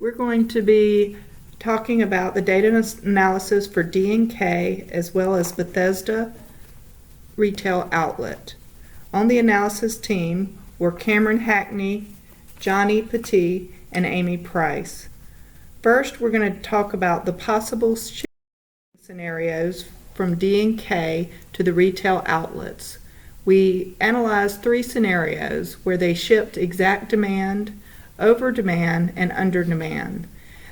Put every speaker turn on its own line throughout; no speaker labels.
We're going to be talking about the data analysis for D&K as well as Bethesda retail outlet. On the analysis team were Cameron Hackney, Johnny Petit, and Amy Price. First, we're going to talk about the possible shipping scenarios from D&K to the retail outlets. We analyzed 3 scenarios where they shipped exact demand, over demand, and under demand.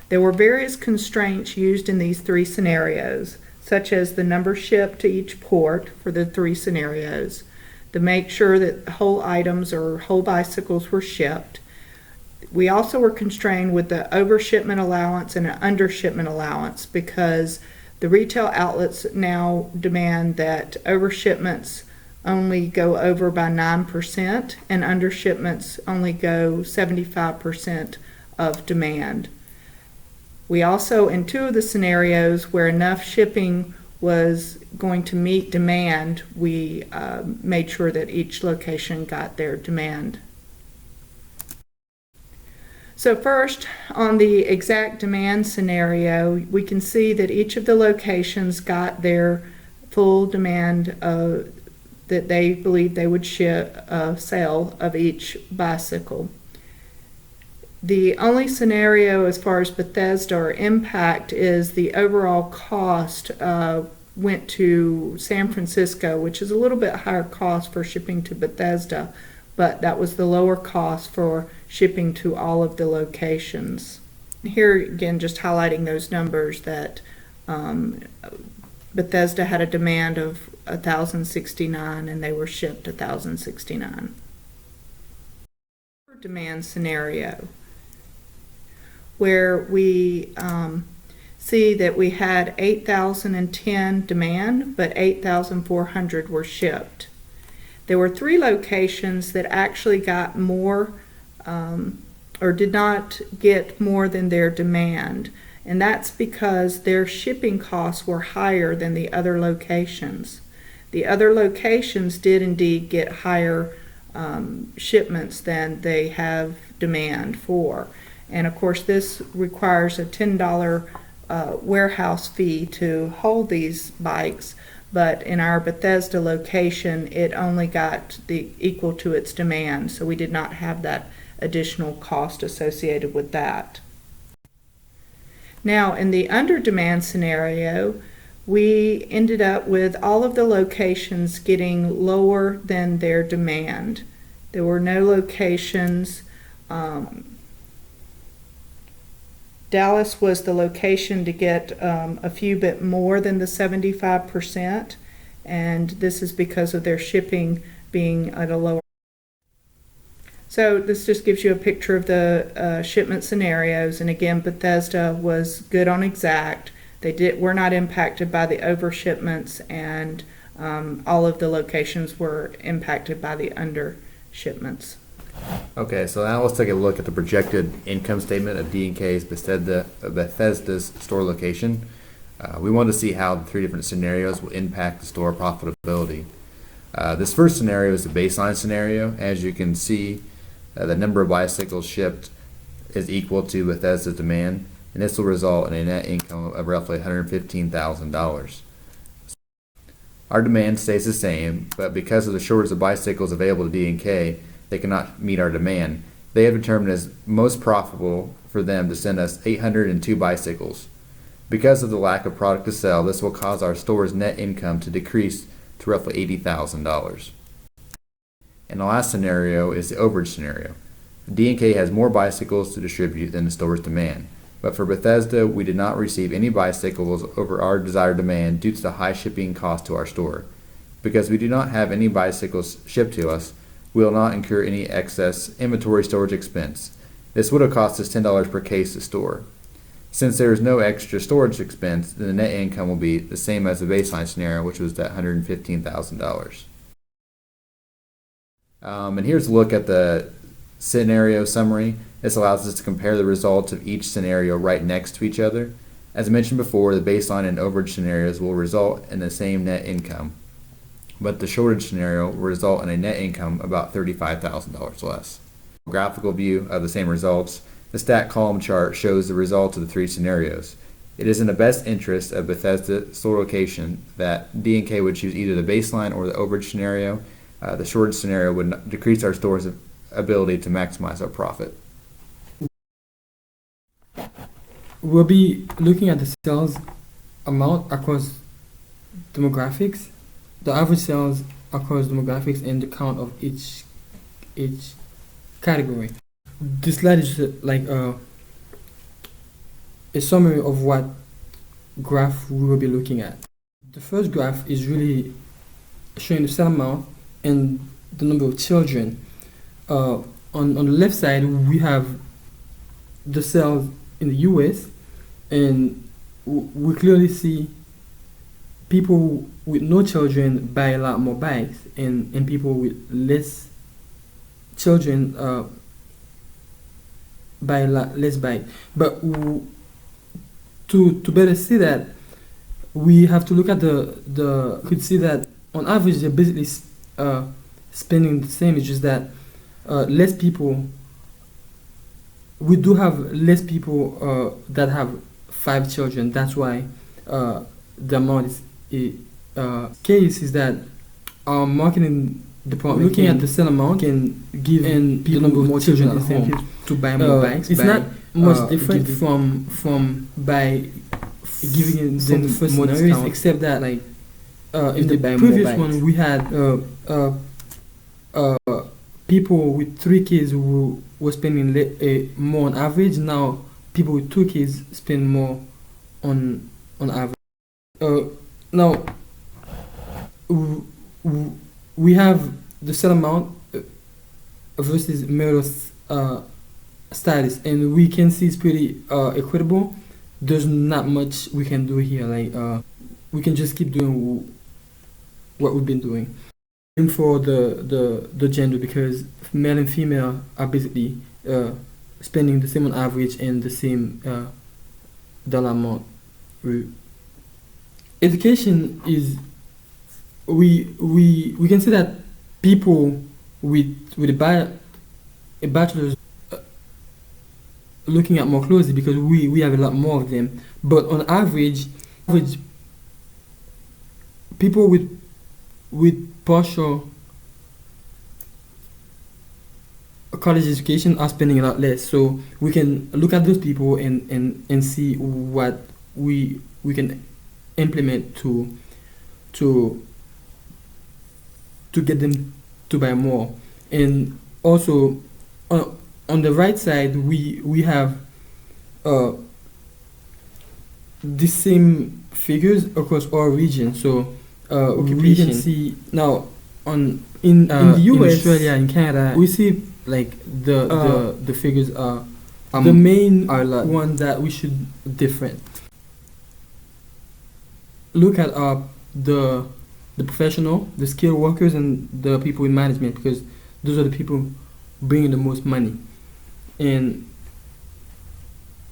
There were various constraints used in these 3 scenarios, such as the number shipped to each port for the 3 scenarios, to make sure that whole items or whole bicycles were shipped. We also were constrained with the overshipment allowance and an undershipment allowance because the retail outlets now demand that overshipments only go over by 9% and undershipments only go 75% of demand. We also, in 2 of the scenarios where enough shipping was going to meet demand, we made sure that each location got their demand. So first, on the exact demand scenario, we can see that each of the locations got their full demand that they believed they would sell of each bicycle. The only scenario as far as Bethesda or impact is the overall cost went to San Francisco, which is a little bit higher cost for shipping to Bethesda, but that was the lower cost for shipping to all of the locations. Here again, just highlighting those numbers that Bethesda had a demand of 1,069 and they were shipped 1,069. Demand scenario where we see that we had 8,010 demand, but 8,400 were shipped. There were 3 locations that actually got more or did not get more than their demand, and that's because their shipping costs were higher than the other locations. The other locations did indeed get higher shipments than they have demand for. And of course this requires a $10 warehouse fee to hold these bikes, but in our Bethesda location it only got equal to its demand, so we did not have that additional cost associated with that. Now in the under demand scenario, we ended up with all of the locations getting lower than their demand. There were no locations. Dallas was the location to get a few bit more than the 75%, and this is because of their shipping being at a lower. So this just gives you a picture of the shipment scenarios, and again Bethesda was good on exact. They were not impacted by the overshipments, and all of the locations were impacted by the undershipments.
Okay, so now let's take a look at the projected income statement of D&K's Bethesda's store location. We want to see how the 3 different scenarios will impact the store profitability. This first scenario is the baseline scenario. As you can see, the number of bicycles shipped is equal to Bethesda's demand, and this will result in a net income of roughly $115,000. Our demand stays the same, but because of the shortage of bicycles available to D&K, they cannot meet our demand. They have determined it is most profitable for them to send us 802 bicycles. Because of the lack of product to sell, this will cause our store's net income to decrease to roughly $80,000. And the last scenario is the overage scenario. D&K has more bicycles to distribute than the store's demand. But for Bethesda, we did not receive any bicycles over our desired demand due to the high shipping cost to our store. Because we do not have any bicycles shipped to us, we will not incur any excess inventory storage expense. This would have cost us $10 per case to store. Since there is no extra storage expense, then the net income will be the same as the baseline scenario, which was that $115,000. And here's a look at the scenario summary. This allows us to compare the results of each scenario right next to each other. As I mentioned before, the baseline and overage scenarios will result in the same net income, but the shortage scenario will result in a net income about $35,000 less. Graphical view of the same results. The stat column chart shows the results of the three scenarios. It is in the best interest of Bethesda store location that D&K would choose either the baseline or the overage scenario. The shortage scenario would decrease our store's ability to maximize our profit.
We'll be looking at the sales amount across demographics, the average sales across demographics, and the count of each category. This slide is just like a summary of what graph we will be looking at. The first graph is really showing the sale amount and the number of children. On the left side, we have the sales in the US, and we clearly see people with no children buy a lot more bikes, and people with less children buy a lot less bikes. But to better see that, we have to look at we could see that on average they're basically spending the same. It's just that less people. We do have less people that have 5 children. That's why the amount is case is that our marketing department looking at the sale amount can give and the number of more children at home to buy more bikes. It's not much different from by giving them more discounts, except that like in the previous one we had people with 3 kids who were spending more on average. Now people with 2 kids spend more on average. Now we have the sale amount versus marital status, and we can see it's pretty equitable. There's not much we can do here. Like we can just keep doing what we've been doing. And for the gender, because male and female are basically spending the same on average and the same dollar amount. Education is we can see that people with a bachelor's looking at more closely because we have a lot more of them. But on average people with partial college education are spending a lot less. So we can look at those people and see what we can implement to get them to buy more. And also on the right side we have the same figures across all regions. So we can see now in the US, in Australia, and Canada, we see like the figures are the main one that we should different. Look at the professional, the skilled workers, and the people in management, because those are the people bringing the most money.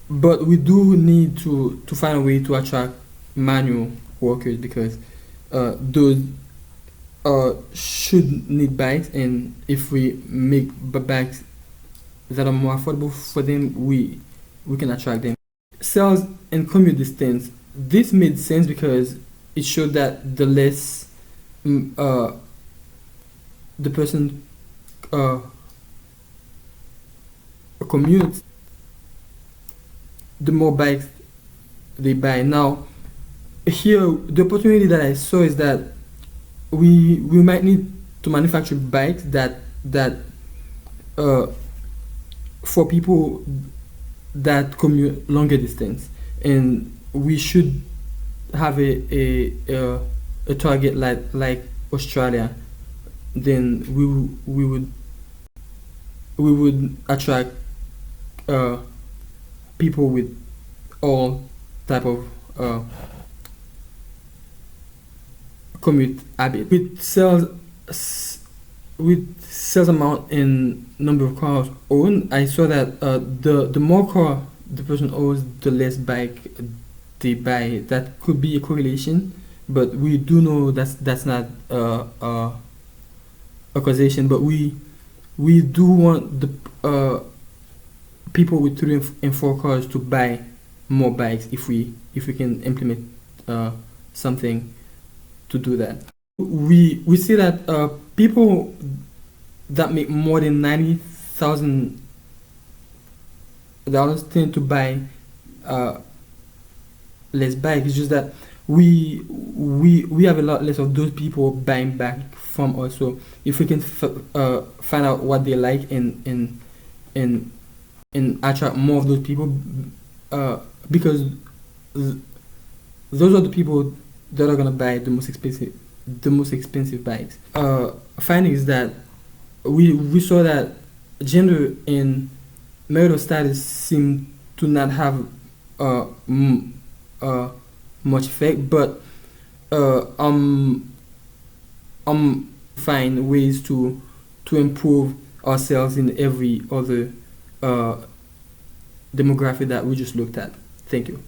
But we do need to find a way to attract manual workers, because those should need bikes, and if we make bikes that are more affordable for them, we can attract them. Sales and commute distance. This made sense because it showed that the less the person commutes, the more bikes they buy. Now, here the opportunity that I saw is that we might need to manufacture bikes that for people that commute longer distance, and we should have a target like Australia. Then we would attract people with all type of commute habit. With sales amount and number of cars owned, I saw that the more car the person owns, the less bike they buy. That could be a correlation, but we do know that's not a causation. But we do want the people with 3 and 4 cars to buy more bikes if we can implement something to do that. We see that people that make more than $90,000 tend to buy less bikes. It's just that we have a lot less of those people buying back from us. So if we can find out what they like and attract more of those people, because those are the people that are gonna buy the most expensive bikes. Finding is that we saw that gender and marital status seem to not have much effect, but find ways to improve ourselves in every other demographic that we just looked at. Thank you.